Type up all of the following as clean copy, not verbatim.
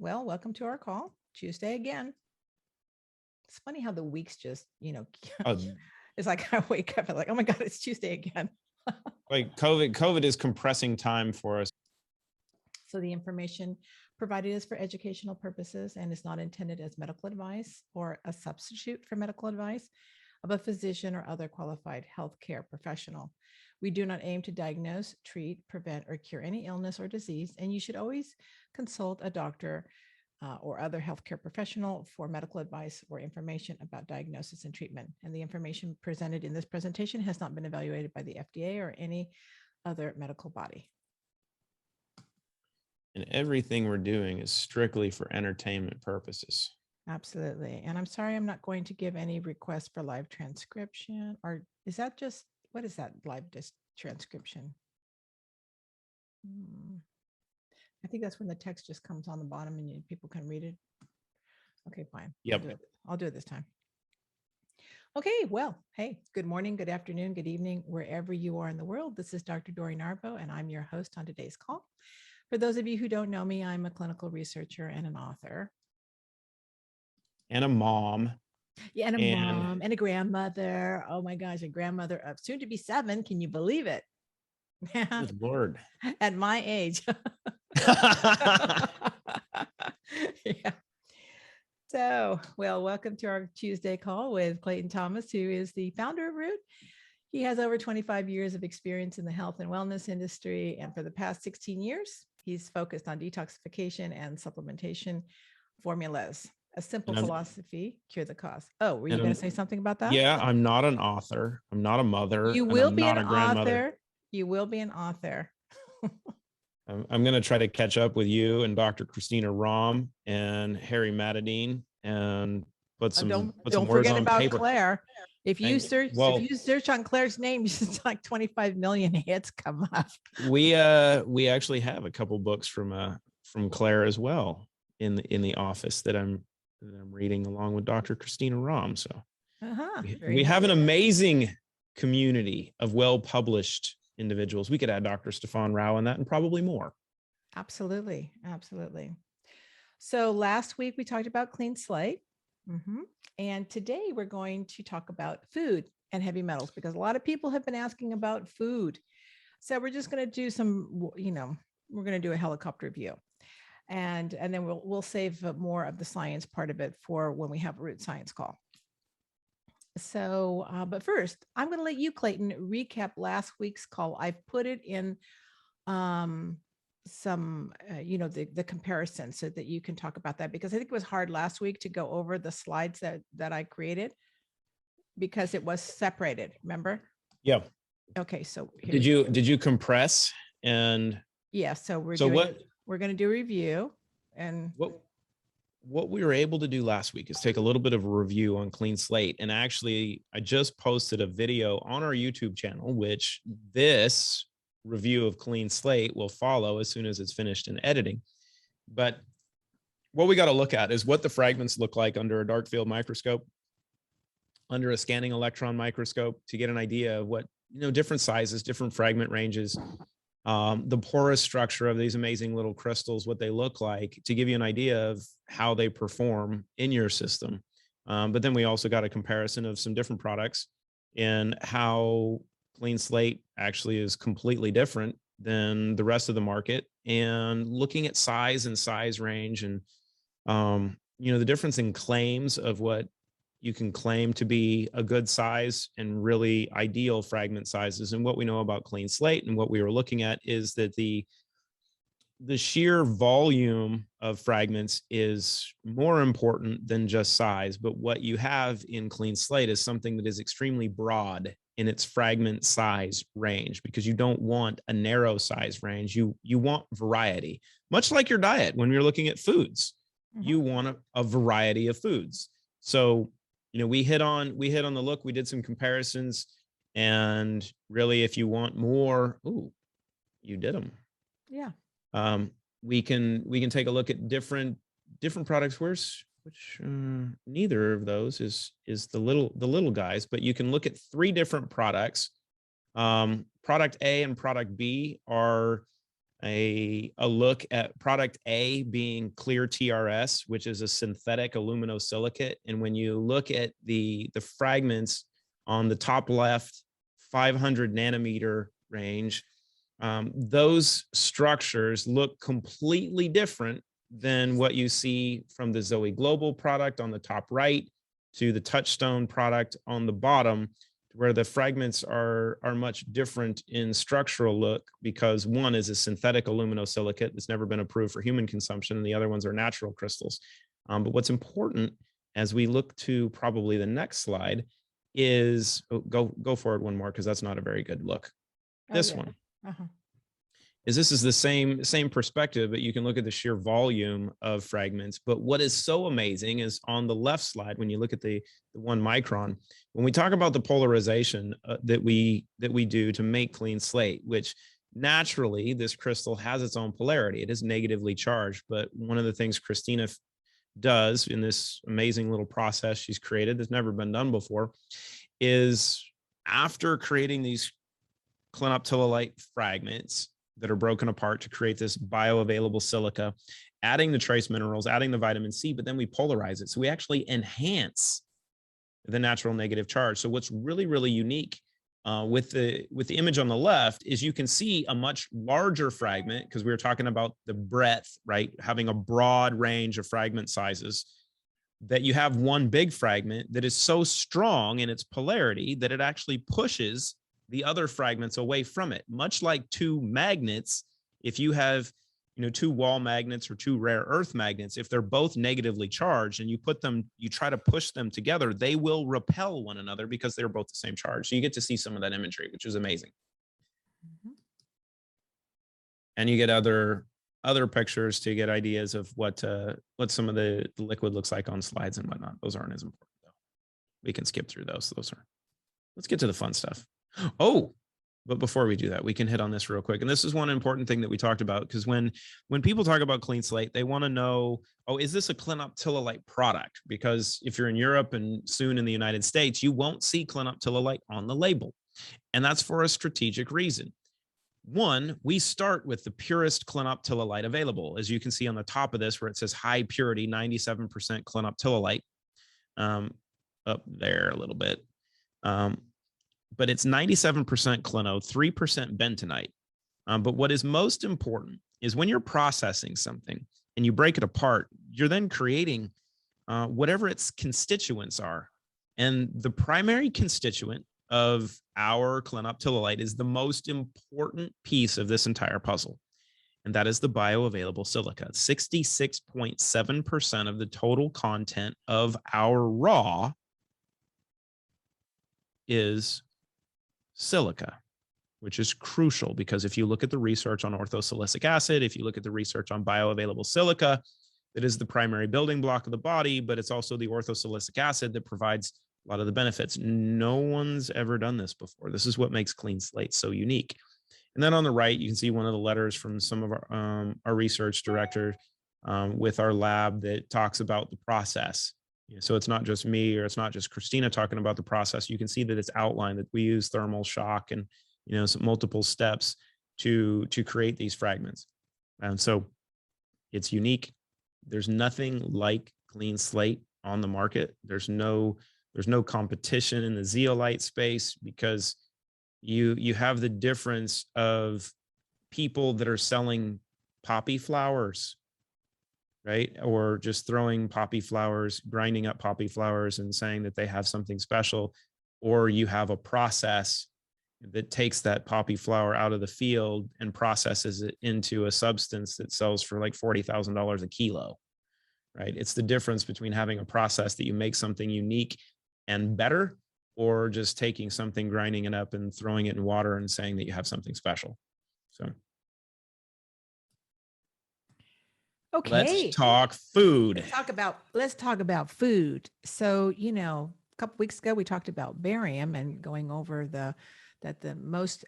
Well, welcome to our call. Tuesday again. It's funny how the weeks just, Oh, it's like I wake up and like, oh my God, it's Tuesday again. like COVID is compressing time for us. So the information provided is for educational purposes and is not intended as medical advice or a substitute for medical advice of a physician or other qualified healthcare professional. We do not aim to diagnose, treat, prevent, or cure any illness or disease, and you should always consult a doctor or other healthcare professional for medical advice or information about diagnosis and treatment. And the information presented in this presentation has not been evaluated by the FDA or any other medical body. And everything we're doing is strictly for entertainment purposes. Absolutely. And I'm sorry, I'm not going to give any requests for live transcription, or is that just, what is that live transcription? I think that's when the text just comes on the bottom and people can read it. Okay, fine. Yep. I'll do it this time. Okay, well, hey, good morning, good afternoon, good evening, wherever you are in the world. This is Dr. Dori Narbo, and I'm your host on today's call. For those of you who don't know me, I'm a clinical researcher and an author. And a mom. Yeah, and a mom and a grandmother. Oh my gosh, a grandmother of soon to be 7. Can you believe it? Good Lord. At my age. Yeah. So, well, welcome to our Tuesday call with Clayton Thomas, who is the founder of Root. He has over 25 years of experience in the health and wellness industry. And for the past 16 years, he's focused on detoxification and supplementation formulas. A simple philosophy, cure the cause. Oh, were you going to say something about that? Yeah, I'm not an author. I'm not a mother. You will be an author. You will be an author. I'm going to try to catch up with you and Dr. Christina Rahm and Harry Matadine and put some don't words forget on about paper. Claire. If you search on Claire's name, just like 25 million hits come up. We actually have a couple books from Claire as well in the office that I'm reading along with Dr. Christina Rahm. So we have an amazing community of well-published individuals. We could add Dr. Stefan Rao in that and probably more. Absolutely. Absolutely. So last week we talked about clean slate. And today we're going to talk about food and heavy metals because a lot of people have been asking about food. So we're just going to do some, we're going to do a helicopter view. And then we'll save more of the science part of it for when we have a Root Science call. So, but first, I'm going to let you, Clayton, recap last week's call. I've put it in some, the comparison so that you can talk about that, because I think it was hard last week to go over the slides that I created because it was separated. Remember? Yeah. Okay. So did you compress and? Yeah. So we're going to do a review and what we were able to do last week is take a little bit of a review on clean slate. And actually, I just posted a video on our YouTube channel, which this review of clean slate will follow as soon as it's finished in editing. But what we got to look at is what the fragments look like under a dark field microscope, under a scanning electron microscope, to get an idea of what, different sizes, different fragment ranges, the porous structure of these amazing little crystals, what they look like, to give you an idea of how they perform in your system. But then we also got a comparison of some different products and how clean slate actually is completely different than the rest of the market, and looking at size and size range and, the difference in claims of what you can claim to be a good size and really ideal fragment sizes. And what we know about clean slate and what we were looking at is that the sheer volume of fragments is more important than just size. But what you have in clean slate is something that is extremely broad in its fragment size range, because you don't want a narrow size range. You want variety, much like your diet. When you're looking at foods, you want a variety of foods. So, we hit on the look, we did some comparisons, and really, if you want more, you did them. Yeah. We can take a look at different products. Which neither of those is the little guys, but you can look at 3 different products. Product A and product B are a look at product A being clear TRS, which is a synthetic aluminosilicate. And when you look at the fragments on the top left, 500 nanometer range, those structures look completely different than what you see from the Zoe Global product on the top right to the Touchstone product on the bottom, where the fragments are much different in structural look, because one is a synthetic aluminosilicate that's never been approved for human consumption, and the other ones are natural crystals. But what's important as we look to probably the next slide is, go forward one more, because that's not a very good look. This one. This is the same perspective, but you can look at the sheer volume of fragments. But what is so amazing is on the left slide, when you look at the 1 micron, when we talk about the polarization that we do to make clean slate, which naturally this crystal has its own polarity. It is negatively charged. But one of the things Christina does in this amazing little process she's created that's never been done before is, after creating these clinoptilolite fragments that are broken apart to create this bioavailable silica, adding the trace minerals, adding the vitamin C, but then we polarize it. So we actually enhance the natural negative charge. So what's really, really unique with the image on the left is you can see a much larger fragment, because we were talking about the breadth, right? Having a broad range of fragment sizes, that you have one big fragment that is so strong in its polarity that it actually pushes the other fragments away from it. Much like two magnets, if you have, two wall magnets or two rare earth magnets, if they're both negatively charged and you try to push them together, they will repel one another because they're both the same charge. So you get to see some of that imagery, which is amazing. And you get other pictures to get ideas of what some of the liquid looks like on slides and whatnot. Those aren't as important though. We can skip through those. Let's get to the fun stuff. Oh, but before we do that, we can hit on this real quick. And this is one important thing that we talked about, because when people talk about clean slate, they want to know, oh, is this a clinoptilolite product? Because if you're in Europe and soon in the United States, you won't see clinoptilolite on the label. And that's for a strategic reason. One, we start with the purest clinoptilolite available. As you can see on the top of this, where it says high purity, 97% clinoptilolite, up there a little bit. But it's 97% clino, 3% bentonite. But what is most important is when you're processing something and you break it apart, you're then creating whatever its constituents are. And the primary constituent of our clinoptilolite is the most important piece of this entire puzzle. And that is the bioavailable silica. 66.7% of the total content of our raw is silica, which is crucial, because if you look at the research on orthosilicic acid, if you look at the research on bioavailable silica, it is the primary building block of the body, but it's also the orthosilicic acid that provides a lot of the benefits. No one's ever done this before. This is what makes clean slate so unique. And then on the right, you can see one of the letters from some of our research director with our lab that talks about the process. So it's not just me, or it's not just Christina talking about the process. You can see that it's outlined that we use thermal shock and some multiple steps to create these fragments. And so it's unique. There's nothing like clean slate on the market. There's no competition in the zeolite space, because you have the difference of people that are selling poppy flowers, right? Or just throwing poppy flowers, grinding up poppy flowers and saying that they have something special. Or you have a process that takes that poppy flower out of the field and processes it into a substance that sells for like $40,000 a kilo, right? It's the difference between having a process that you make something unique and better, or just taking something, grinding it up and throwing it in water and saying that you have something special. So Okay. Let's talk food. Let's talk about food. So, a couple weeks ago, we talked about barium and going over that the most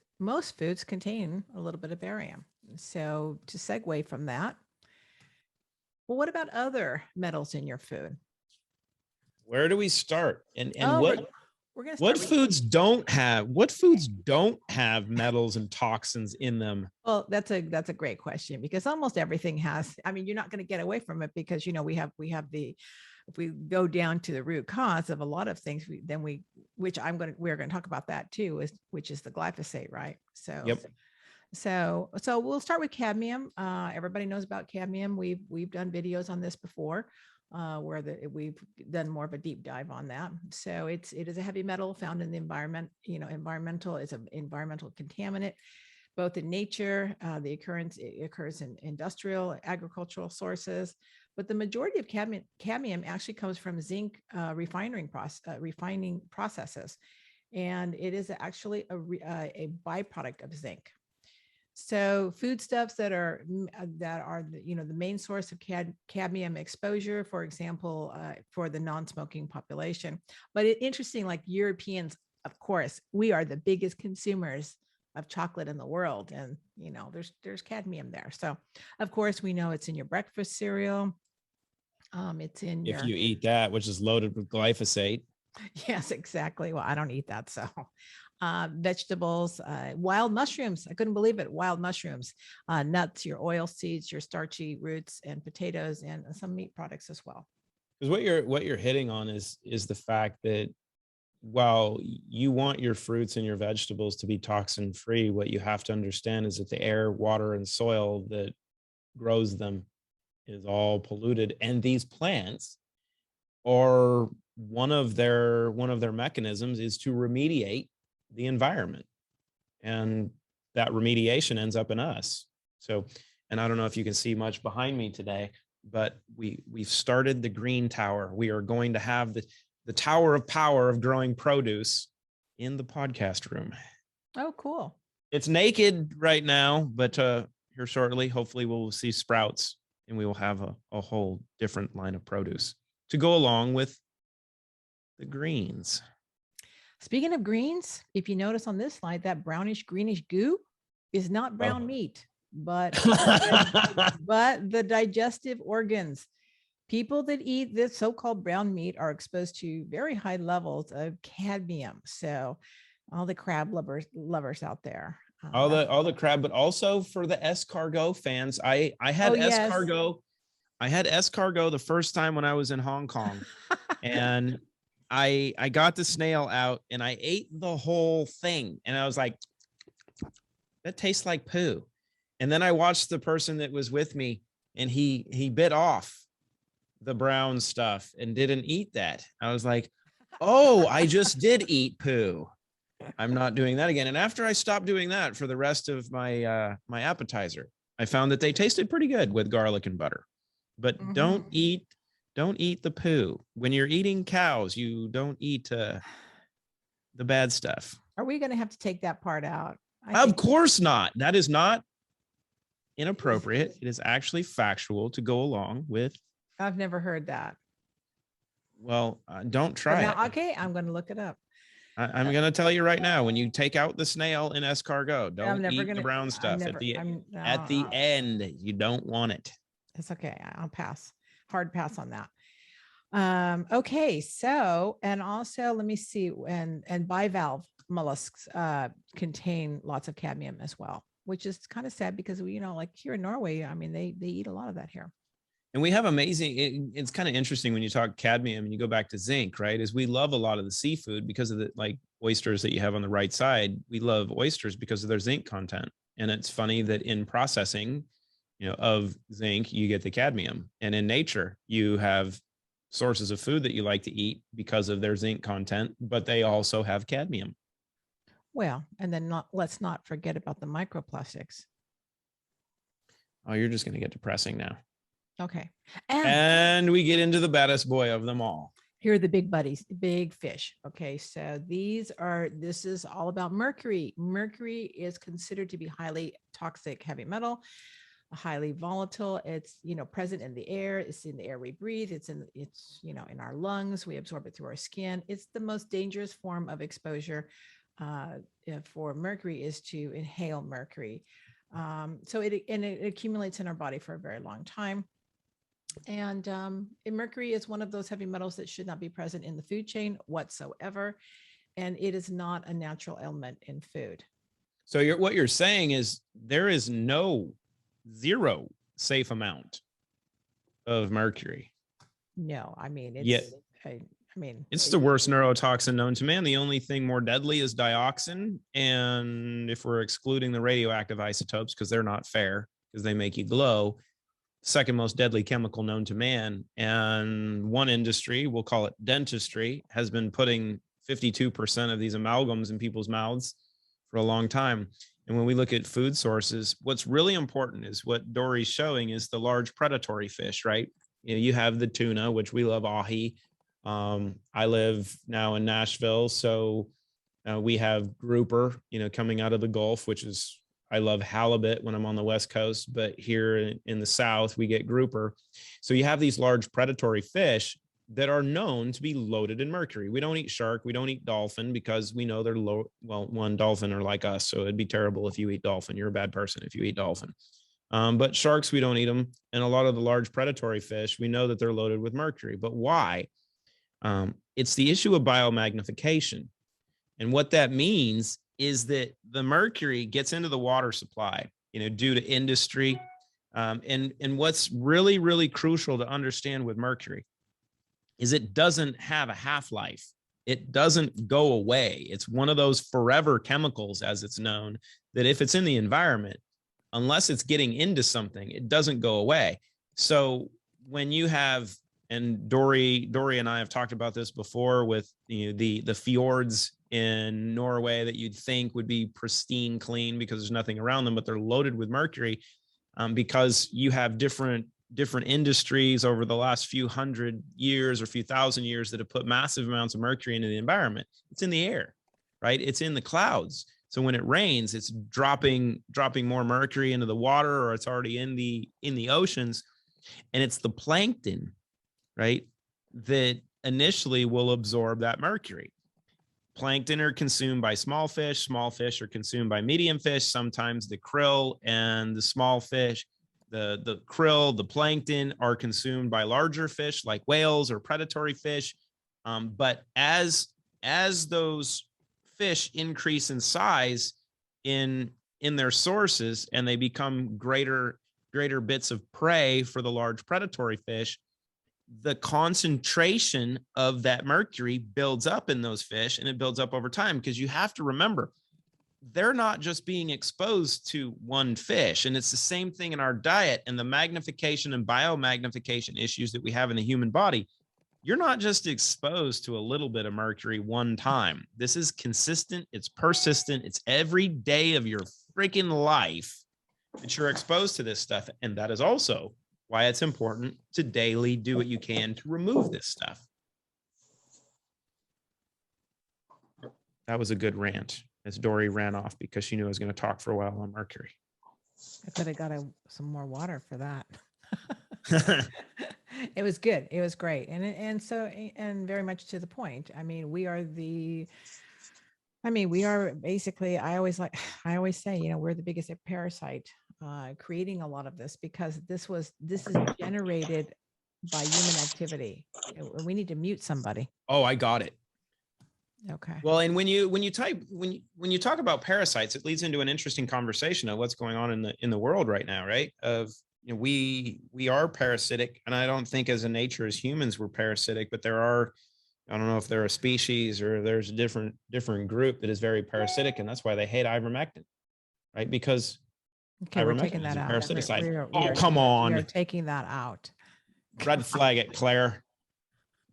foods contain a little bit of barium. So to segue from that, well, what about other metals in your food? Where do we start? And We're going to What start with, foods don't have metals and toxins in them? well, that's a great question, because almost everything has, I mean, you're not going to get away from it, because, we have the, if we go down to the root cause of a lot of things, we're going to talk about that too, which is the glyphosate, right? So, Yep. so we'll start with cadmium. Everybody knows about cadmium. We've done videos on this before, where we've done more of a deep dive on that. So it is a heavy metal found in the environment. Environmental is an environmental contaminant, both in nature. It occurs in industrial, agricultural sources, but the majority of cadmium actually comes from zinc refining processes, and it is actually a byproduct of zinc. So foodstuffs that are the main source of cadmium exposure, for example, for the non-smoking population. But interesting, like Europeans, of course, we are the biggest consumers of chocolate in the world, and there's cadmium there. So of course we know it's in your breakfast cereal. It's in If your you eat that, which is loaded with glyphosate. Yes, exactly. Well, I don't eat that. So vegetables, wild mushrooms. I couldn't believe it. Wild mushrooms, nuts, your oil seeds, your starchy roots, and potatoes, and some meat products as well. Because what you're hitting on is the fact that while you want your fruits and your vegetables to be toxin free, what you have to understand is that the air, water, and soil that grows them is all polluted, and these plants are one of their mechanisms is to remediate the environment, and that remediation ends up in us. So, and I don't know if you can see much behind me today, but we've started the green tower. We are going to have the tower of power of growing produce in the podcast room. Oh, cool. It's naked right now, but here shortly, hopefully we'll see sprouts, and we will have a whole different line of produce to go along with the greens. Speaking of greens, if you notice on this slide, that brownish greenish goo is not brown meat, but the digestive organs. People that eat this so-called brown meat are exposed to very high levels of cadmium. So all the crab lovers out there. All the crab, but also for the escargot fans. I had escargot. I had escargot the first time when I was in Hong Kong, and I got the snail out and I ate the whole thing, and I was like, that tastes like poo. And then I watched the person that was with me, and he bit off the brown stuff and didn't eat that. I was like, oh, I just did eat poo. I'm not doing that again. And after I stopped doing that for the rest of my my appetizer, I found that they tasted pretty good with garlic and butter. But don't eat the poo. When you're eating cows, you don't eat the bad stuff. Are we going to have to take that part out? Of course not. That is not inappropriate. It is actually factual to go along with. I've never heard that. Well, don't try it. Okay, I'm going to look it up. I'm going to tell you right now, when you take out the snail in escargot, don't eat the brown stuff. At the end, you don't want it. It's okay. I'll pass. Hard pass on that. Okay, so, and also let me see, and bivalve mollusks contain lots of cadmium as well, which is kind of sad because we, like here in Norway, I mean, they eat a lot of that here. And we have amazing, it's kind of interesting when you talk cadmium and you go back to zinc, right? Is we love a lot of the seafood because of the like oysters that you have on the right side. We love oysters because of their zinc content. And it's funny that in processing, of zinc, you get the cadmium. And in nature, you have sources of food that you like to eat because of their zinc content, but they also have cadmium. Well, and then let's not forget about the microplastics. Oh, you're just going to get depressing now. Okay. And we get into the baddest boy of them all. Here are the big buddies, the big fish. Okay. So this is all about mercury. Mercury is considered to be highly toxic heavy metal, highly volatile. It's, present in the air. It's in the air we breathe. It's in our lungs. We absorb it through our skin. It's the most dangerous form of exposure for mercury is to inhale mercury. So it accumulates in our body for a very long time. And mercury is one of those heavy metals that should not be present in the food chain whatsoever. and it is not a natural element in food. So what you're saying is there is zero safe amount of mercury. No, I mean, Yet I mean, it's the worst neurotoxin known to man. The only thing more deadly is dioxin. And if we're excluding the radioactive isotopes, because they're not fair, because they make you glow, second most deadly chemical known to man. And one industry, we'll call it dentistry, has been putting 52% of these amalgams in people's mouths for a long time. And when we look at food sources, what's really important is what Dory's showing is the large predatory fish, right? You have the tuna, which we love, ahi. I live now in Nashville, so we have grouper, coming out of the Gulf, which is, I love halibut when I'm on the West Coast, but here in the South, we get grouper. So you have these large predatory fish that are known to be loaded in mercury. We don't eat shark, we don't eat dolphin, because we know they're low. Well, one, dolphin are like us, so it'd be terrible if you eat dolphin. You're a bad person if you eat dolphin. But sharks, we don't eat them. And a lot of the large predatory fish, we know that they're loaded with mercury. But why? It's the issue of biomagnification. And what that means is that the mercury gets into the water supply, due to industry. And what's really, really crucial to understand with mercury is it doesn't have a half-life. It doesn't go away. It's one of those forever chemicals, as it's known, that if it's in the environment, unless it's getting into something, it doesn't go away. So when you have, and Dory and I have talked about this before with the fjords in Norway that you'd think would be pristine clean because there's nothing around them, but they're loaded with mercury, because you have different industries over the last few hundred years or few thousand years that have put massive amounts of mercury into the environment. It's in the air, right? It's in the clouds. So when it rains, it's dropping more mercury into the water, or it's already in the oceans. And it's the plankton, right, that initially will absorb that mercury. Plankton are consumed by small fish are consumed by medium fish, sometimes the krill and the small fish. The krill, the plankton are consumed by larger fish like whales or predatory fish. But as those fish increase in size in their sources, and they become greater bits of prey for the large predatory fish, the concentration of that mercury builds up in those fish, and it builds up over time, because you have to remember, they're not just being exposed to one fish. And it's the same thing in our diet and the magnification and biomagnification issues that we have in the human body. You're not just exposed to a little bit of mercury one time. This is consistent. It's persistent. It's every day of your freaking life that you're exposed to this stuff. And that is also why it's important to daily do what you can to remove this stuff. That was a good rant, as Dory ran off because she knew I was going to talk for a while on mercury. I could have got some more water for that. It was good. It was great. And very much to the point. I mean, we are basically, I always say, we're the biggest parasite, creating a lot of this, because this is generated by human activity. We need to mute somebody. Oh, I got it. Okay. Well, and when you talk about parasites, it leads into an interesting conversation of what's going on in the world right now, right? We are parasitic, and I don't think as a nature as humans we're parasitic, but there are, I don't know if they're a species or there's a different group that is very parasitic, and that's why they hate ivermectin, right? Because we're taking that out. Oh, come on. We're taking that out. Red flag it, Claire.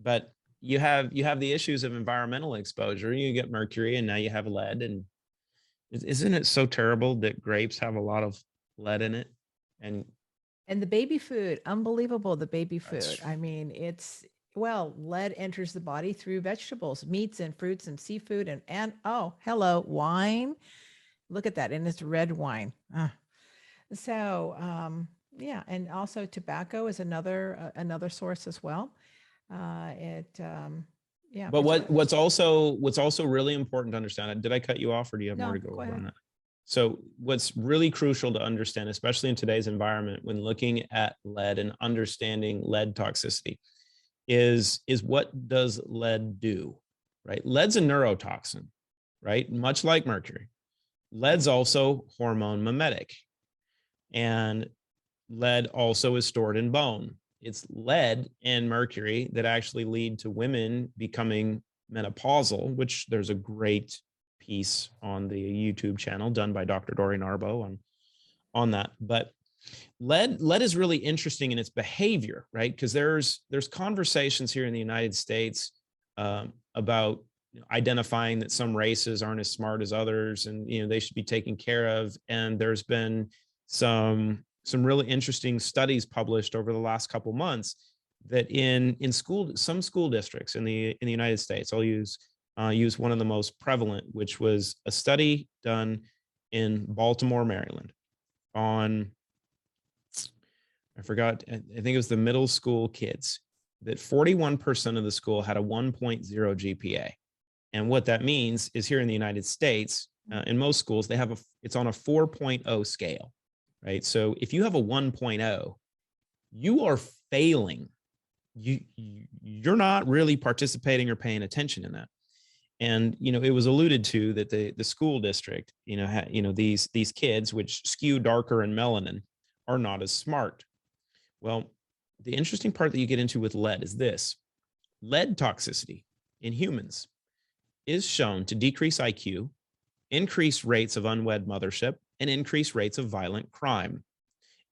But you have the issues of environmental exposure. You get mercury, and now you have lead. And isn't it so terrible that grapes have a lot of lead in it? And the baby food, unbelievable. The baby food. I mean, lead enters the body through vegetables, meats, and fruits, and seafood, and oh, hello, wine. Look at that. And it's red wine. So, yeah. And also tobacco is another source as well. Yeah. But what's also really important to understand, did I cut you off, or do you have more to go over on that? So what's really crucial to understand, especially in today's environment, when looking at lead and understanding lead toxicity, is what does lead do? right? Lead's a neurotoxin, right? Much like mercury. Lead's also hormone mimetic, and lead also is stored in bone. It's lead and mercury that actually lead to women becoming menopausal, which there's a great piece on the YouTube channel done by Dr. Dorian Arbo on that. But lead is really interesting in its behavior, right? Because there's conversations here in the United States about identifying that some races aren't as smart as others, and they should be taken care of. And there's been some really interesting studies published over the last couple months that in some school districts in the United States, I'll use one of the most prevalent, which was a study done in Baltimore, Maryland, on, I forgot, I think it was the middle school kids, that 41% of the school had a 1.0 GPA. And what that means is here in the United States, in most schools, it's on a 4.0 scale, right? So if you have a 1.0, you are failing. You're not really participating or paying attention in that. And it was alluded to that the school district, these kids, which skew darker in melanin, are not as smart. Well, the interesting part that you get into with lead is this: lead toxicity in humans is shown to decrease IQ, increase rates of unwed mothership, and increase rates of violent crime.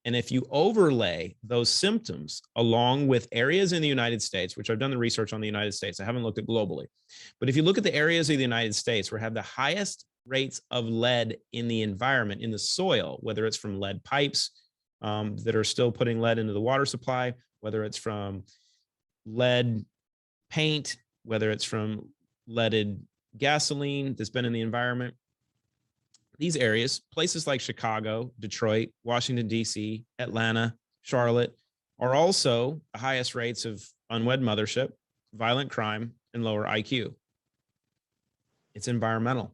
And if you overlay those symptoms along with areas in the United States, which I've done the research on the United States, I haven't looked at globally, but if you look at the areas of the United States where have the highest rates of lead in the environment, in the soil, whether it's from lead pipes that are still putting lead into the water supply, whether it's from lead paint, whether it's from leaded gasoline that's been in the environment, these areas, places like Chicago, Detroit, Washington, D.C., Atlanta, Charlotte, are also the highest rates of unwed mothership, violent crime, and lower IQ. It's environmental.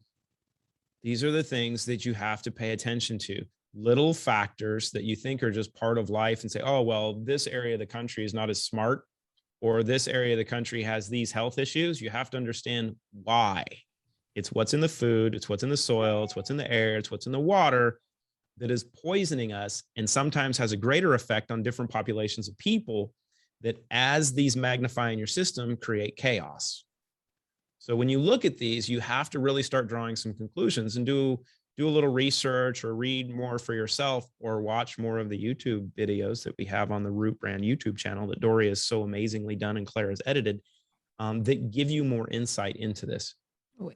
These are the things that you have to pay attention to. Little factors that you think are just part of life and say, oh, well, this area of the country is not as smart, or this area of the country has these health issues. You have to understand why. It's what's in the food, it's what's in the soil, it's what's in the air, it's what's in the water that is poisoning us, and sometimes has a greater effect on different populations of people that, as these magnify in your system, create chaos. So when you look at these, you have to really start drawing some conclusions and do a little research, or read more for yourself, or watch more of the YouTube videos that we have on the Root Brand YouTube channel that Dory has so amazingly done and Claire has edited, that give you more insight into this.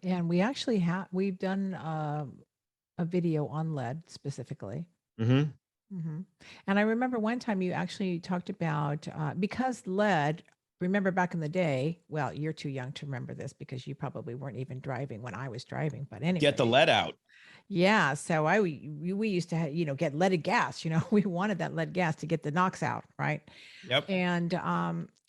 And we actually we've done a video on lead specifically. Mm-hmm. Mm-hmm. And I remember one time you actually talked about because lead, remember back in the day, well, you're too young to remember this because you probably weren't even driving when I was driving, but anyway. Get the lead out. Yeah. So we used to, get leaded gas, we wanted that lead gas to get the NOx out. Right. Yep.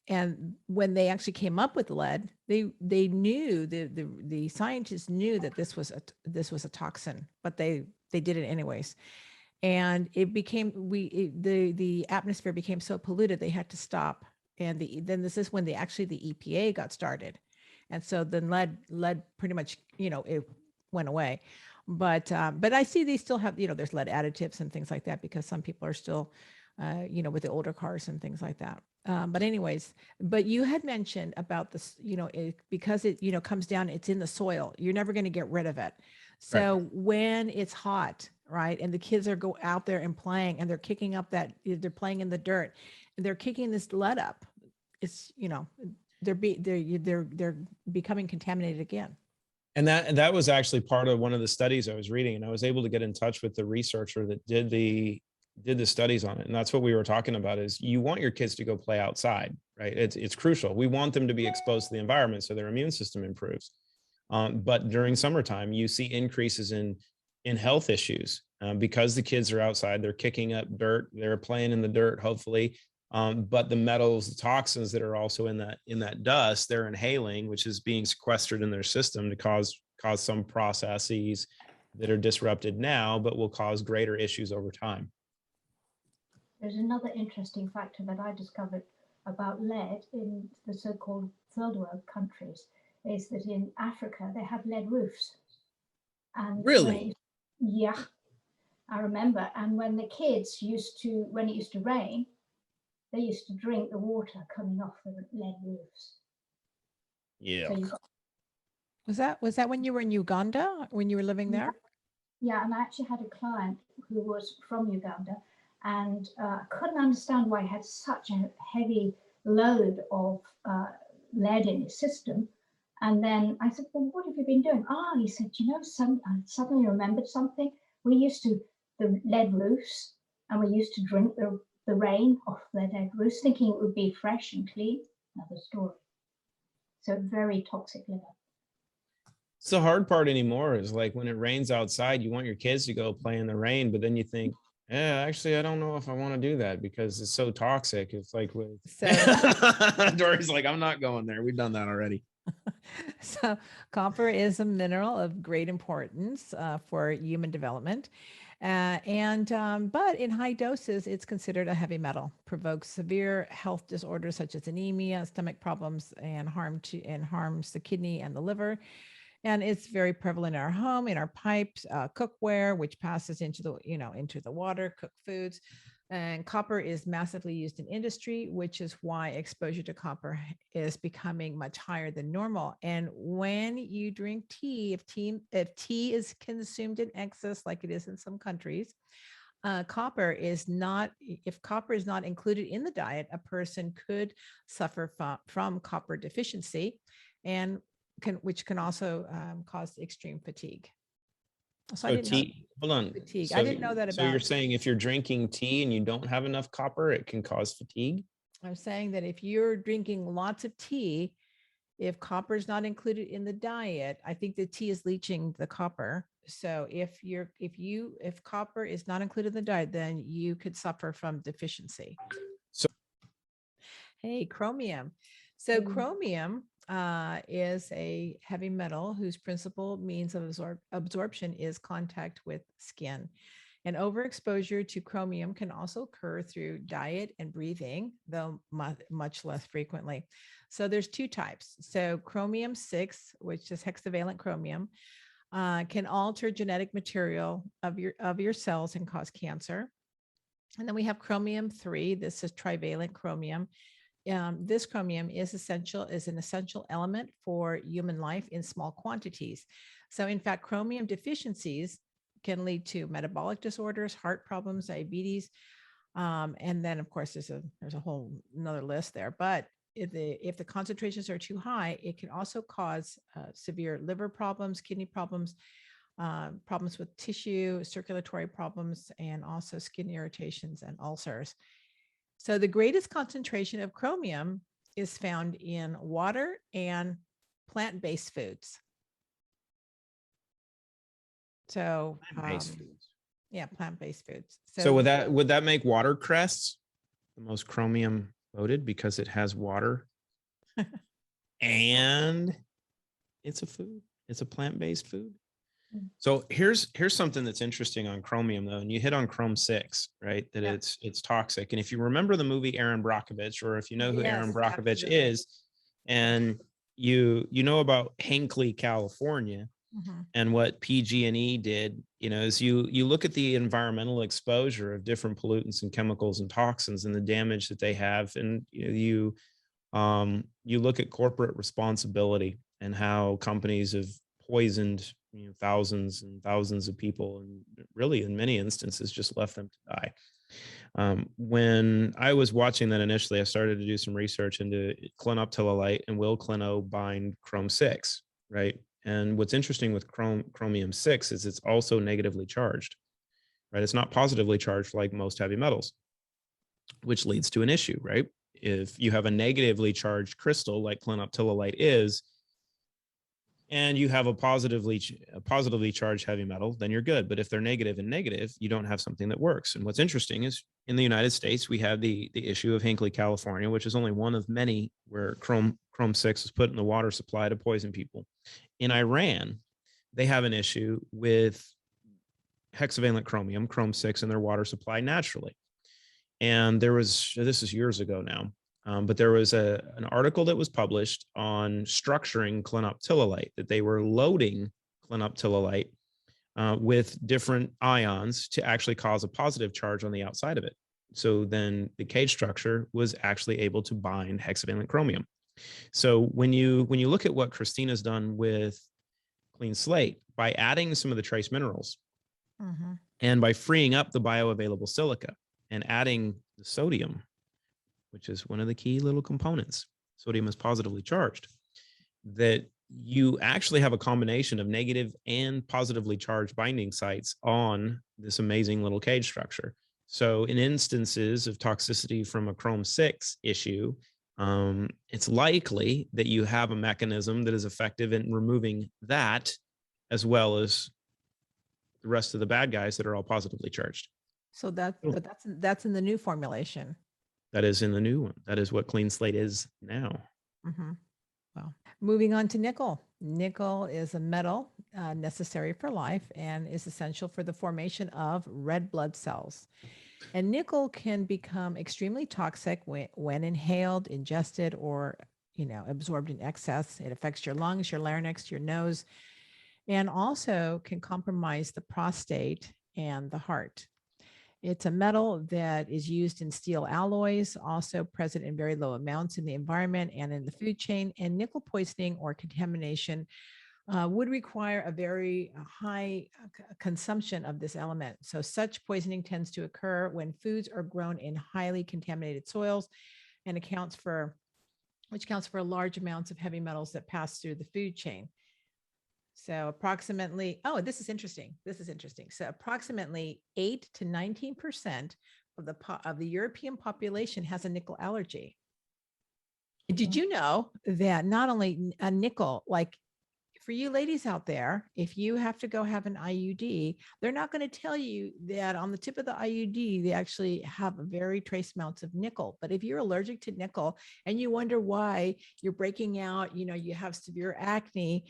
And when they actually came up with lead, they knew the scientists knew that this was a toxin, but they did it anyways. And it became the atmosphere became so polluted they had to stop. And then this is when the EPA got started, and so then lead pretty much it went away. But I see they still have there's lead additives and things like that because some people are still with the older cars and things like that. But anyways, but you had mentioned about this, because it comes down, it's in the soil. You're never going to get rid of it. So right. When it's hot, right, and the kids are go out there and playing, and they're kicking up they're playing in the dirt, and they're kicking this lead up. It's they're becoming contaminated again. And that was actually part of one of the studies I was reading, and I was able to get in touch with the researcher that did the studies on it. And that's what we were talking about, is you want your kids to go play outside, right? It's crucial. We want them to be exposed to the environment so their immune system improves. But during summertime, you see increases in health issues because the kids are outside, they're kicking up dirt, they're playing in the dirt, hopefully. But the metals, the toxins that are also in that dust, they're inhaling, which is being sequestered in their system to cause some processes that are disrupted now, but will cause greater issues over time. There's another interesting factor that I discovered about lead in the so-called third world countries is that in Africa they have lead roofs. And Really? yeah, I remember. And when the kids when it used to rain, they used to drink the water coming off the lead roofs. Yeah. So you got, Was that when you were in Uganda, when you were living there? yeah, and I actually had a client who was from Uganda, and couldn't understand why he had such a heavy load of lead in his system. And then I said, well, what have you been doing? Ah, he said, you know, I suddenly remembered something. We used to, the lead roofs, and we used to drink the rain off the lead roofs, thinking it would be fresh and clean. Another story. So very toxic liver. It's the hard part anymore is like when it rains outside, you want your kids to go play in the rain, but then you think, yeah, actually, I don't know if I want to do that because it's so toxic. It's like with Dory's like, I'm not going there. We've done that already. So copper is a mineral of great importance for human development. But in high doses, it's considered a heavy metal, provokes severe health disorders such as anemia, stomach problems, and harms the kidney and the liver. And it's very prevalent in our home, in our pipes, cookware, which passes into the water, cooked foods. And copper is massively used in industry, which is why exposure to copper is becoming much higher than normal. And when you drink tea, if tea is consumed in excess, like it is in some countries, if copper is not included in the diet, a person could suffer from copper deficiency, and which can also cause extreme fatigue. So I didn't know Hold on. fatigue. So, I didn't know that so you're about. saying if you're drinking tea and you don't have enough copper, it can cause fatigue? I'm saying that if you're drinking lots of tea, if copper is not included in the diet, I think the tea is leaching the copper. So if copper is not included in the diet, then you could suffer from deficiency. So, hey, chromium. So chromium is a heavy metal whose principal means of absorption is contact with skin. And overexposure to chromium can also occur through diet and breathing, though much less frequently. So there's two types. So chromium 6, which is hexavalent chromium, can alter genetic material of your cells and cause cancer. And then we have chromium 3. This is trivalent chromium. This chromium is an essential element for human life in small quantities. So in fact, chromium deficiencies can lead to metabolic disorders, heart problems, diabetes. And then of course, there's a whole another list there, but if the concentrations are too high, it can also cause severe liver problems, kidney problems, problems with tissue, circulatory problems, and also skin irritations and ulcers. So the greatest concentration of chromium is found in water and plant-based foods. So plant-based foods. Yeah, plant-based foods. So would that make watercress the most chromium loaded because it has water and it's a food? It's a plant-based food. So here's something that's interesting on chromium though, and you hit on Chrom 6, right? That it's toxic. And if you remember the movie Aaron Brockovich, or if you know who Aaron Brockovich is, and you know about Hinckley, California, and what PG&E did, is you look at the environmental exposure of different pollutants and chemicals and toxins and the damage that they have, and you look at corporate responsibility and how companies have poisoned thousands and thousands of people, and really in many instances just left them to die. When I was watching that initially, I started to do some research into clinoptilolite and will clino bind Chrom 6, right? And what's interesting with chromium 6 is it's also negatively charged, right? It's not positively charged like most heavy metals, which leads to an issue, right? If you have a negatively charged crystal like clinoptilolite is, and you have a positively charged heavy metal, then you're good. But if they're negative and negative, you don't have something that works. And what's interesting is in the United States, we have the issue of Hinckley, California, which is only one of many where Chrom 6 is put in the water supply to poison people. In Iran, they have an issue with hexavalent Chrom 6 in their water supply naturally. And this is years ago now. But there was an article that was published on structuring clinoptilolite, that they were loading clinoptilolite with different ions to actually cause a positive charge on the outside of it. So then the cage structure was actually able to bind hexavalent chromium. So when you look at what Christina's done with Clean Slate, by adding some of the trace minerals and by freeing up the bioavailable silica and adding the sodium, which is one of the key little components, sodium is positively charged, that you actually have a combination of negative and positively charged binding sites on this amazing little cage structure. So in instances of toxicity from a Chrome 6 issue, it's likely that you have a mechanism that is effective in removing that, as well as the rest of the bad guys that are all positively charged. So but that's in the new formulation. That is in the new one. That is what Clean Slate is now. Well, moving on to nickel. Nickel is a metal necessary for life and is essential for the formation of red blood cells. And nickel can become extremely toxic when inhaled, ingested, or absorbed in excess. It affects your lungs, your larynx, your nose, and also can compromise the prostate and the heart. It's a metal that is used in steel alloys, also present in very low amounts in the environment and in the food chain. And nickel poisoning or contamination would require a very high consumption of this element. So such poisoning tends to occur when foods are grown in highly contaminated soils, and which accounts for large amounts of heavy metals that pass through the food chain. So approximately, this is interesting. So approximately 8 to 19% of the European population has a nickel allergy. Did you know that not only a nickel, like for you ladies out there, if you have to go have an IUD, they're not going to tell you that on the tip of the IUD, they actually have very trace amounts of nickel. But if you're allergic to nickel and you wonder why you're breaking out, you have severe acne,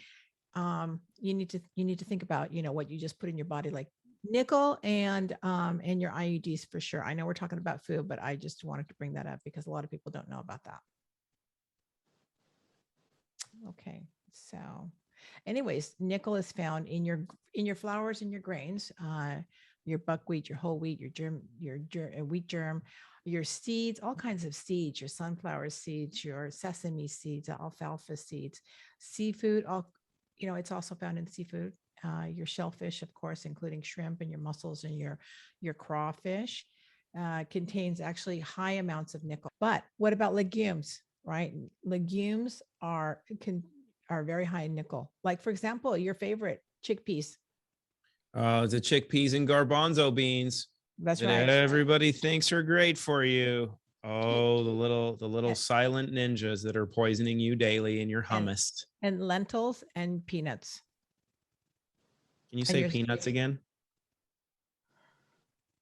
you need to think about, what you just put in your body, like nickel and your IUDs for sure. I know we're talking about food, but I just wanted to bring that up because a lot of people don't know about that. Okay. So anyways, nickel is found in your flours and your grains, your buckwheat, your whole wheat, your wheat germ, your seeds, all kinds of seeds, your sunflower seeds, your sesame seeds, alfalfa seeds, seafood, it's also found in seafood, your shellfish, of course, including shrimp, and your mussels and your crawfish, contains actually high amounts of nickel. But what about legumes, right? Legumes are very high in nickel. Like, for example, your favorite chickpeas. The chickpeas and garbanzo beans. That's that right. Everybody thinks are great for you. Oh, the little silent ninjas that are poisoning you daily in your hummus. And lentils and peanuts. Can you say peanuts again?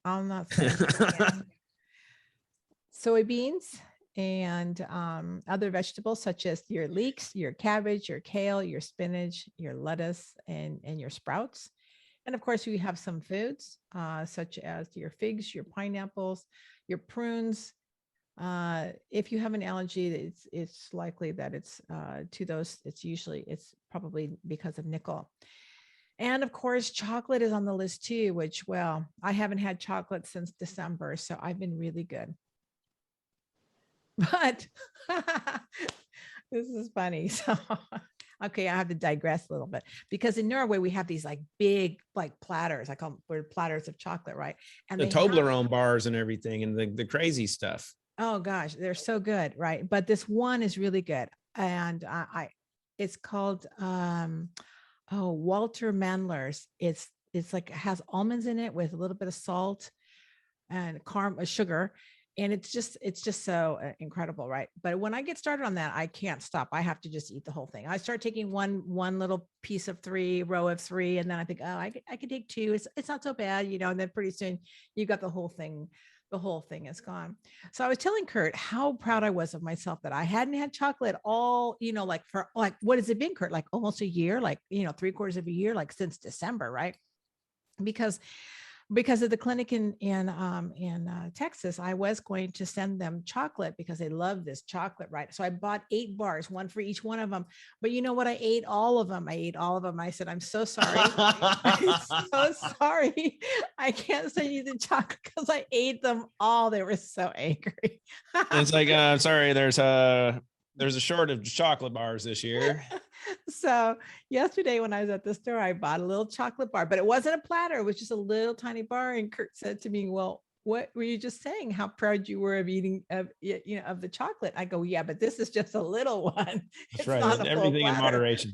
I'm not saying soybeans and other vegetables such as your leeks, your cabbage, your kale, your spinach, your lettuce, and your sprouts. And of course, we have some foods such as your figs, your pineapples, your prunes. If you have an allergy, it's likely that it's to those. It's probably because of nickel. And of course, chocolate is on the list too, which, well, I haven't had chocolate since December, so I've been really good. But this is funny. So, okay, I have to digress a little bit because in Norway, we have these like big, like platters. I call them platters of chocolate, right? And the Toblerone bars and everything and the crazy stuff. Oh gosh, they're so good, right? But this one is really good, and it's called Walter Mandler's. It's like it has almonds in it with a little bit of salt and sugar, and it's just so incredible, right? But when I get started on that, I can't stop. I have to just eat the whole thing. I start taking one little piece of row of three, and then I think, I could take two. It's not so bad, and then pretty soon you got the whole thing. The whole thing is gone. So I was telling Kurt how proud I was of myself that I hadn't had chocolate all, like for like, what has it been, Kurt? Like almost a year, like, 3/4 of a year, like since December, right? Because because of the clinic in Texas, I was going to send them chocolate because they love this chocolate, right? So I bought 8 bars, one for each one of them. But you know what? I ate all of them. I ate all of them. I said, I'm so sorry. I'm so sorry. I can't send you the chocolate because I ate them all. They were so angry. It's like, I'm sorry, there's a shortage of chocolate bars this year. So yesterday when I was at the store, I bought a little chocolate bar, but it wasn't a platter. It was just a little tiny bar. And Kurt said to me, well, what were you just saying? How proud you were of eating of of the chocolate? I go, yeah, but this is just a little one. That's It's right. not a full Everything in platter. moderation.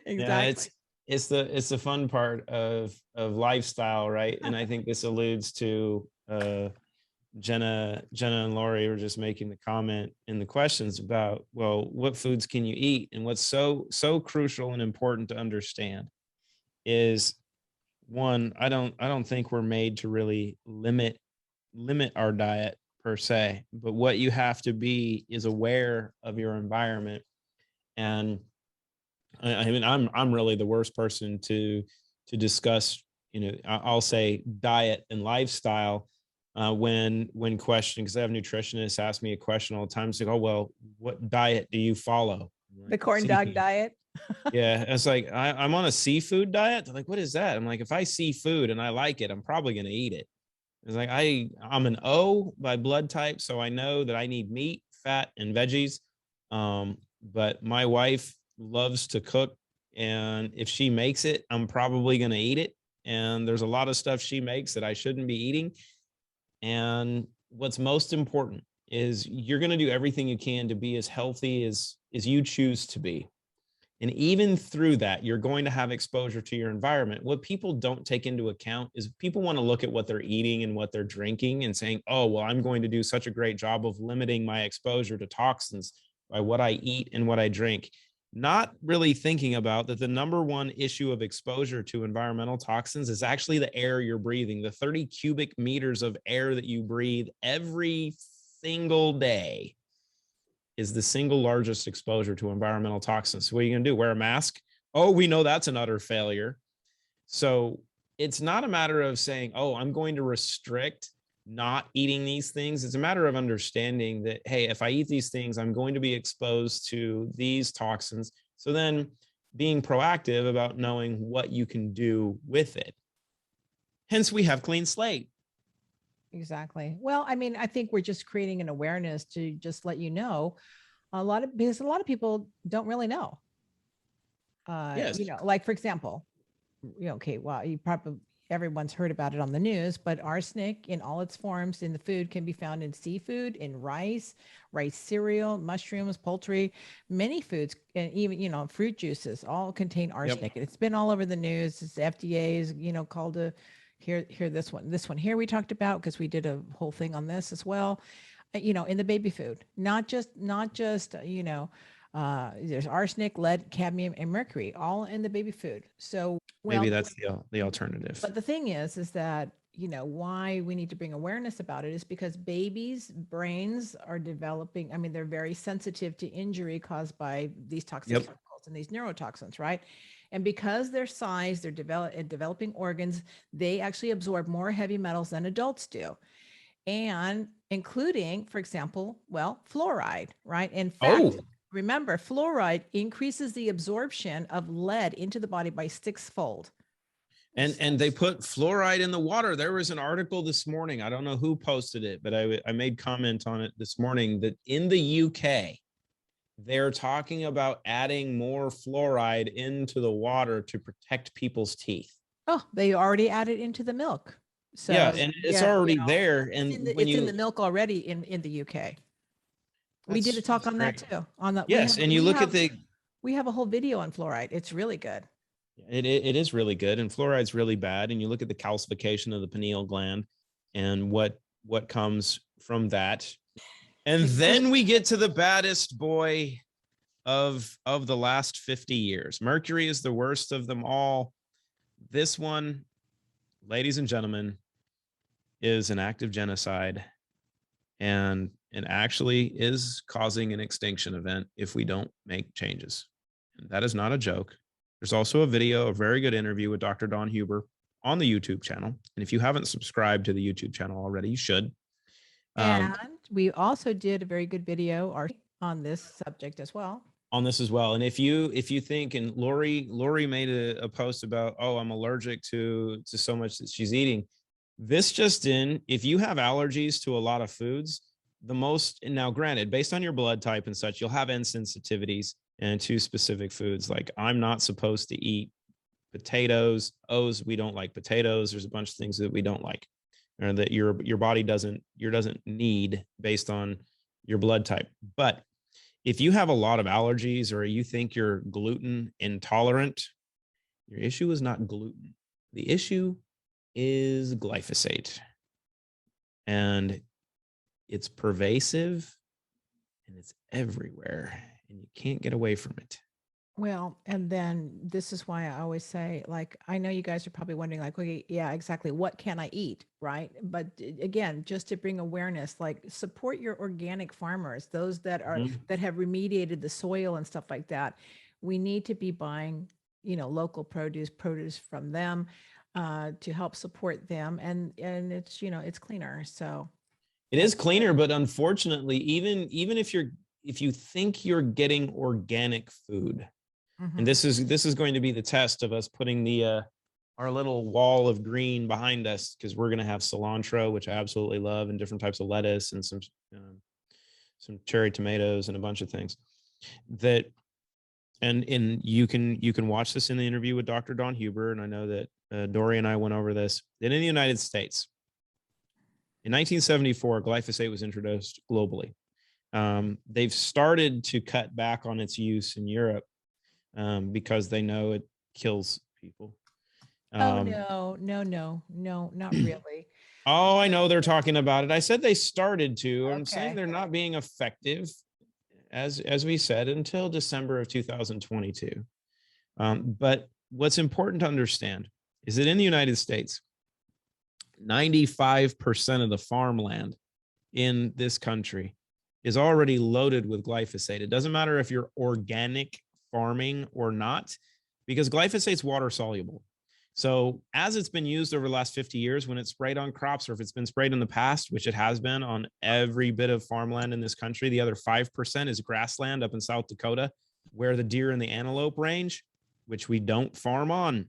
Exactly. Yeah, it's the fun part of lifestyle, right? And I think this alludes to Jenna and Lori were just making the comment in the questions about, well, what foods can you eat? And what's so crucial and important to understand is, one, I don't think we're made to really limit our diet per se, but what you have to be is aware of your environment. And I mean, I'm really the worst person to discuss, I'll say diet and lifestyle when questioned, because I have nutritionists ask me a question all the time. It's like, oh, well, what diet do you follow? The corn dog diet. Yeah, it's like I'm on a seafood diet. They're like, what is that? I'm like, if I see food and I like it, I'm probably going to eat it. It's like I'm an O by blood type, so I know that I need meat, fat, and veggies. But my wife loves to cook, and if she makes it, I'm probably going to eat it. And there's a lot of stuff she makes that I shouldn't be eating. And what's most important is you're going to do everything you can to be as healthy as you choose to be. And even through that, you're going to have exposure to your environment. What people don't take into account is people want to look at what they're eating and what they're drinking and saying, oh, well, I'm going to do such a great job of limiting my exposure to toxins by what I eat and what I drink. Not really thinking about that the number one issue of exposure to environmental toxins is actually the air you're breathing. The 30 cubic meters of air that you breathe every single day is the single largest exposure to environmental toxins. So what are you going to do? Wear a mask? Oh, we know that's an utter failure. So it's not a matter of saying, oh, I'm going to restrict not eating these things. It's a matter of understanding that, hey, if I eat these things, I'm going to be exposed to these toxins. So then being proactive about knowing what you can do with it. Hence, we have Clean Slate. Exactly. Well, I mean, I think we're just creating an awareness to just let you know because a lot of people don't really know. Yes. Like for example, okay, well, everyone's heard about it on the news, but arsenic in all its forms in the food can be found in seafood, in rice cereal, mushrooms, poultry, many foods, and even, fruit juices all contain arsenic. Yep. It's been all over the news. It's FDA's, called to here, this one here we talked about, because we did a whole thing on this as well, in the baby food, not just, there's arsenic, lead, cadmium, and mercury all in the baby food. So maybe that's the alternative. But the thing is that, why we need to bring awareness about it is because babies' brains are developing. I mean, they're very sensitive to injury caused by these toxic chemicals and these neurotoxins, right? And because their size, they're developing organs, they actually absorb more heavy metals than adults do. And including, for example, fluoride, right? In fact, remember, fluoride increases the absorption of lead into the body by 6-fold. And they put fluoride in the water. There was an article this morning. I don't know who posted it, but I made comment on it this morning that in the UK, they're talking about adding more fluoride into the water to protect people's teeth. Oh, they already added into the milk. So yeah, and it's already there. And it's in the milk already in the UK. We did a talk on that too. We have a whole video on fluoride. It's really good. It is really good, and fluoride's really bad. And you look at the calcification of the pineal gland and what comes from that. And then we get to the baddest boy of the last 50 years. Mercury is the worst of them all. This one, ladies and gentlemen, is an active genocide, and actually is causing an extinction event if we don't make changes. And that is not a joke. There's also a video, a very good interview with Dr. Don Huber on the YouTube channel. And if you haven't subscribed to the YouTube channel already, you should. And we also did a very good video on this subject as well. On this as well. And if you think, and Lori made a post about, oh, I'm allergic to so much that she's eating. This just in, if you have allergies to a lot of foods, now granted, based on your blood type and such, you'll have insensitivities and to specific foods. Like I'm not supposed to eat potatoes. We don't like potatoes. There's a bunch of things that we don't like, or that your body doesn't need based on your blood type. But if you have a lot of allergies, or you think you're gluten intolerant, your issue is not gluten. The issue is glyphosate. And it's pervasive and it's everywhere, and you can't get away from it. Well, and then this is why I always say, like, I know you guys are probably wondering, like, okay, yeah, exactly. What can I eat? Right. But again, just to bring awareness, like support your organic farmers, those that are, that have remediated the soil and stuff like that. We need to be buying, local produce from them to help support them. And it's, it's cleaner. So it is cleaner, but unfortunately, even if you think you're getting organic food, and this is going to be the test of us putting our little wall of green behind us, because we're going to have cilantro, which I absolutely love, and different types of lettuce, and some cherry tomatoes and a bunch of things that, and you can watch this in the interview with Dr. Don Huber. And I know that Dory and I went over this. And in the United States, in 1974, glyphosate was introduced globally. They've started to cut back on its use in Europe because they know it kills people. Oh, no, not really. Oh, I know they're talking about it. I said they started to. I'm saying they're not being effective, as we said, until December of 2022. But what's important to understand is that in the United States, 95% of the farmland in this country is already loaded with glyphosate. It doesn't matter if you're organic farming or not, because glyphosate's water soluble. So as it's been used over the last 50 years, when it's sprayed on crops, or if it's been sprayed in the past, which it has been on every bit of farmland in this country, the other 5% is grassland up in South Dakota, where the deer and the antelope range, which we don't farm on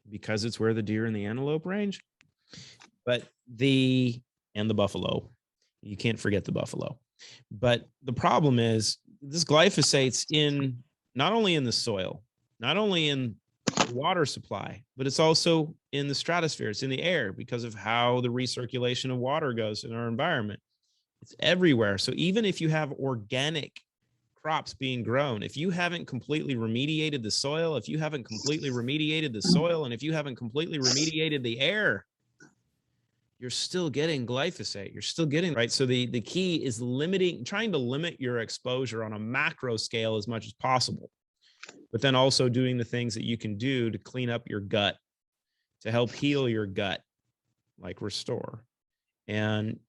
because it's where the deer and the antelope range. But the buffalo, you can't forget the buffalo. But the problem is this glyphosate's in not only in the soil, not only in the water supply, but it's also in the stratosphere. It's in the air because of how the recirculation of water goes in our environment. It's everywhere. So even if you have organic crops being grown, if you haven't completely remediated the soil, and if you haven't completely remediated the air, you're still getting glyphosate. You're still getting, right? So the key is trying to limit your exposure on a macro scale as much as possible, but then also doing the things that you can do to clean up your gut, to help heal your gut, like Restore. And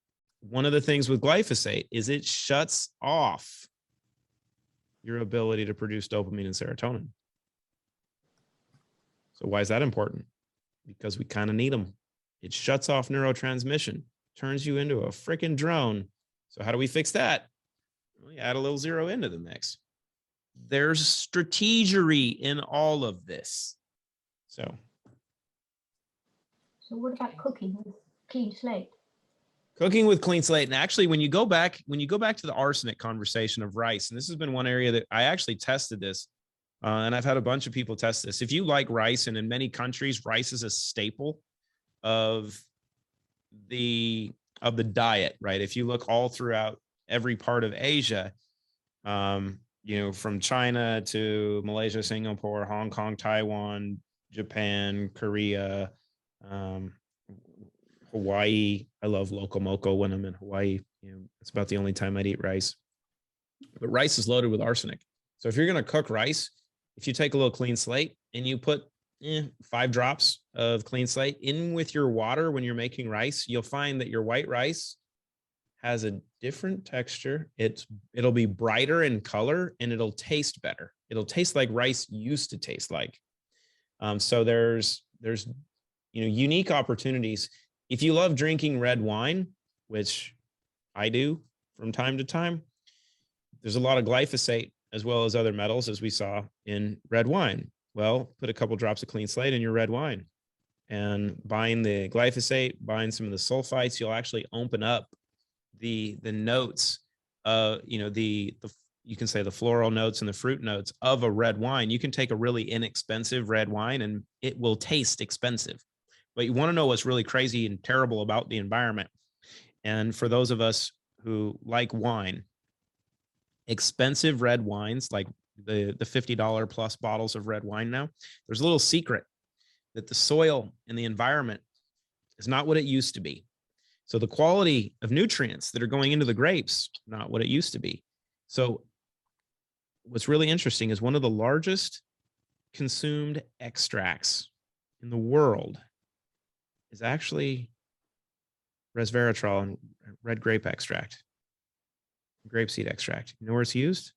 one of the things with glyphosate is it shuts off your ability to produce dopamine and serotonin. So why is that important? Because we kind of need them. It shuts off neurotransmission, turns you into a freaking drone. So how do we fix that? Well, you add a little zero into the mix. There's strategery in all of this. So what about cooking with clean slate? Cooking with clean slate. And actually, when you go back to the arsenic conversation of rice, and this has been one area that I actually tested this, and I've had a bunch of people test this. If you like rice, and in many countries, rice is a staple of the diet, right? If you look all throughout every part of Asia, from China to Malaysia, Singapore, Hong Kong, Taiwan, Japan, Korea, Hawaii. I love locomoco when I'm in Hawaii. It's about the only time I'd eat rice. But rice is loaded with arsenic. So if you're going to cook rice, if you take a little clean slate and you put 5 drops of clean slate in with your water when you're making rice, you'll find that your white rice has a different texture. It'll be brighter in color, and it'll taste better. It'll taste like rice used to taste like. So there's unique opportunities. If you love drinking red wine, which I do from time to time, there's a lot of glyphosate as well as other metals, as we saw in red wine. Well, put a couple drops of Clean Slate in your red wine, and buying the glyphosate, buying some of the sulfites, you'll actually open up the notes, you can say the floral notes and the fruit notes of a red wine. You can take a really inexpensive red wine and it will taste expensive. But you want to know what's really crazy and terrible about the environment. And for those of us who like wine, expensive red wines, like the $50 plus bottles of red wine now, there's a little secret that the soil and the environment is not what it used to be. So the quality of nutrients that are going into the grapes, not what it used to be. So what's really interesting is one of the largest consumed extracts in the world is actually resveratrol and red grape extract, grapeseed extract. You know where it's used?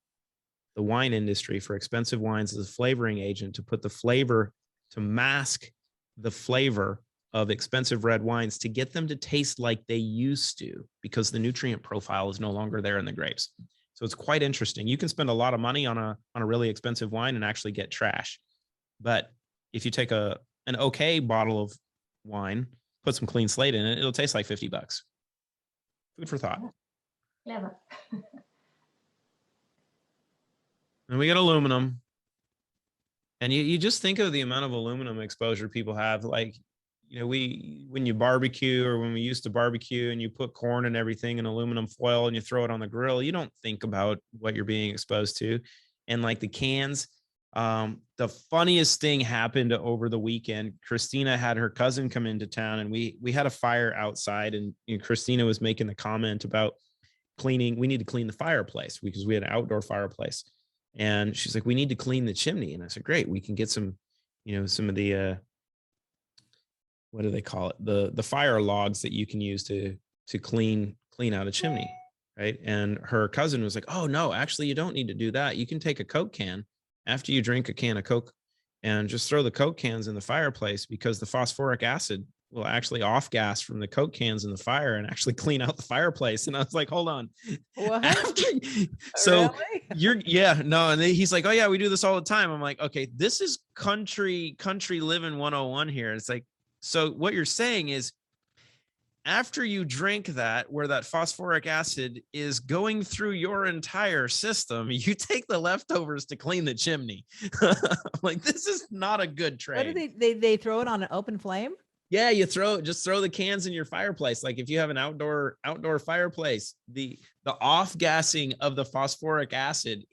The wine industry for expensive wines as a flavoring agent to put the flavor, to mask the flavor of expensive red wines, to get them to taste like they used to, because the nutrient profile is no longer there in the grapes. So it's quite interesting. You can spend a lot of money on a really expensive wine and actually get trash. But if you take an okay bottle of wine, put some Clean Slate in it, it'll taste like $50. Food for thought. Clever. And we got aluminum. And you just think of the amount of aluminum exposure people have. Like, when you barbecue, or when we used to barbecue and you put corn and everything in aluminum foil and you throw it on the grill, you don't think about what you're being exposed to. And like the cans, the funniest thing happened over the weekend. Christina had her cousin come into town, and we had a fire outside, and Christina was making the comment about cleaning. We need to clean the fireplace because we had an outdoor fireplace. And she's like, we need to clean the chimney. And I said, great, we can get some, some of the, what do they call it? The fire logs that you can use to clean out a chimney. Right. And her cousin was like, oh no, actually you don't need to do that. You can take a Coke can after you drink a can of Coke and just throw the Coke cans in the fireplace, because the phosphoric acid will actually off gas from the Coke cans in the fire and actually clean out the fireplace. And I was like, hold on. What? So Really? no. And then he's like, oh yeah, we do this all the time. I'm like, okay, this is country living 101 here. It's like, so what you're saying is, after you drink that, where that phosphoric acid is going through your entire system, you take the leftovers to clean the chimney. I'm like, this is not a good trade. What do they throw it on an open flame? Yeah, you throw the cans in your fireplace. Like if you have an outdoor fireplace, the off gassing of the phosphoric acid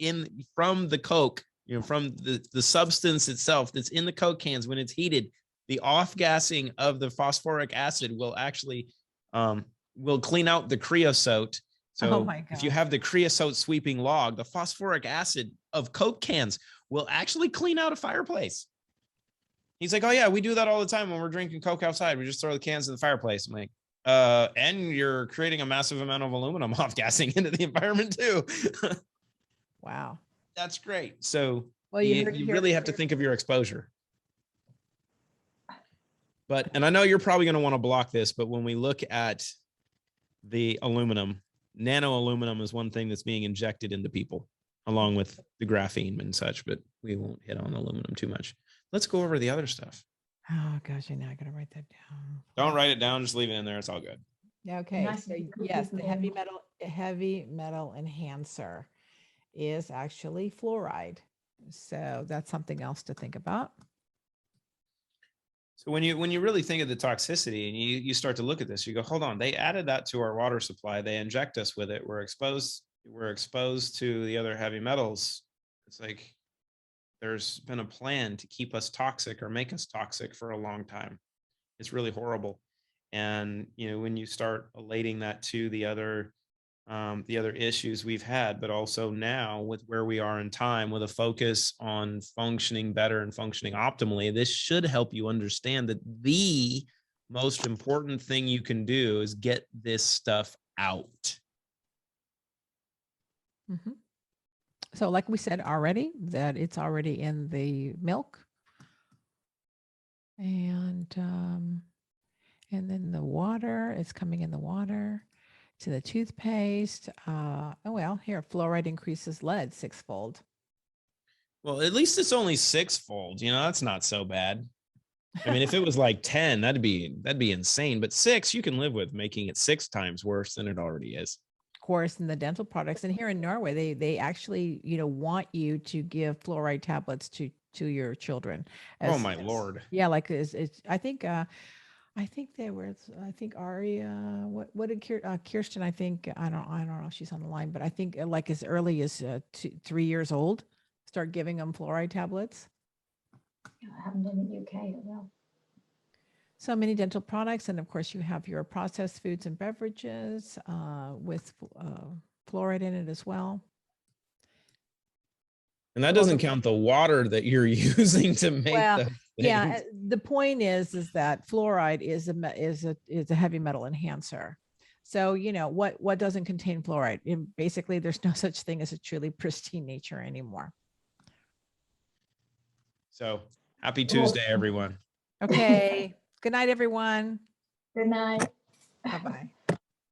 from the Coke, from the substance itself that's in the Coke cans, when it's heated, the off gassing of the phosphoric acid will actually will clean out the creosote. So if you have the creosote sweeping log, the phosphoric acid of Coke cans will actually clean out a fireplace. He's like, oh yeah, we do that all the time when we're drinking Coke outside. We just throw the cans in the fireplace. I'm like, and you're creating a massive amount of aluminum off gassing into the environment too. Wow. That's great. So you really have to think of your exposure. And I know you're probably going to want to block this, but when we look at the aluminum, nano aluminum is one thing that's being injected into people, along with the graphene and such, but we won't hit on aluminum too much. Let's go over the other stuff. Oh gosh, I got to write that down. Don't write it down. Just leave it in there. It's all good. Okay. So yes, the heavy metal enhancer is actually fluoride. So that's something else to think about. So when you really think of the toxicity and you start to look at this, you go, hold on, they added that to our water supply. They inject us with it. We're exposed to the other heavy metals. It's like there's been a plan to keep us toxic or make us toxic for a long time. It's really horrible. And when you start relating that to the other issues we've had, but also now with where we are in time, with a focus on functioning better and functioning optimally, this should help you understand that the most important thing you can do is get this stuff out. Mm-hmm. So like we said already, that it's already in the milk And then the water is coming in the water to the toothpaste. Oh, well, here, fluoride increases lead sixfold. Well, at least it's only sixfold. You know, that's not so bad. I mean, if it was like 10, that'd be insane. But 6, you can live with making it 6 times worse than it already is. Of course, in the dental products. And here in Norway, they actually, want you to give fluoride tablets to your children. Oh my Lord. Yeah, like it's I think there was, I think Aria, what did Kirsten, I think, I don't know if she's on the line, but I think like as early as 3 years old, start giving them fluoride tablets. It happened in the UK as well. So many dental products. And of course you have your processed foods and beverages with fluoride in it as well. And that doesn't count the water that you're using to make the yeah, the point is that fluoride is a heavy metal enhancer. So, what doesn't contain fluoride? Basically, there's no such thing as a truly pristine nature anymore. So happy Tuesday, everyone. Okay. Good night, everyone. Good night. Bye-bye.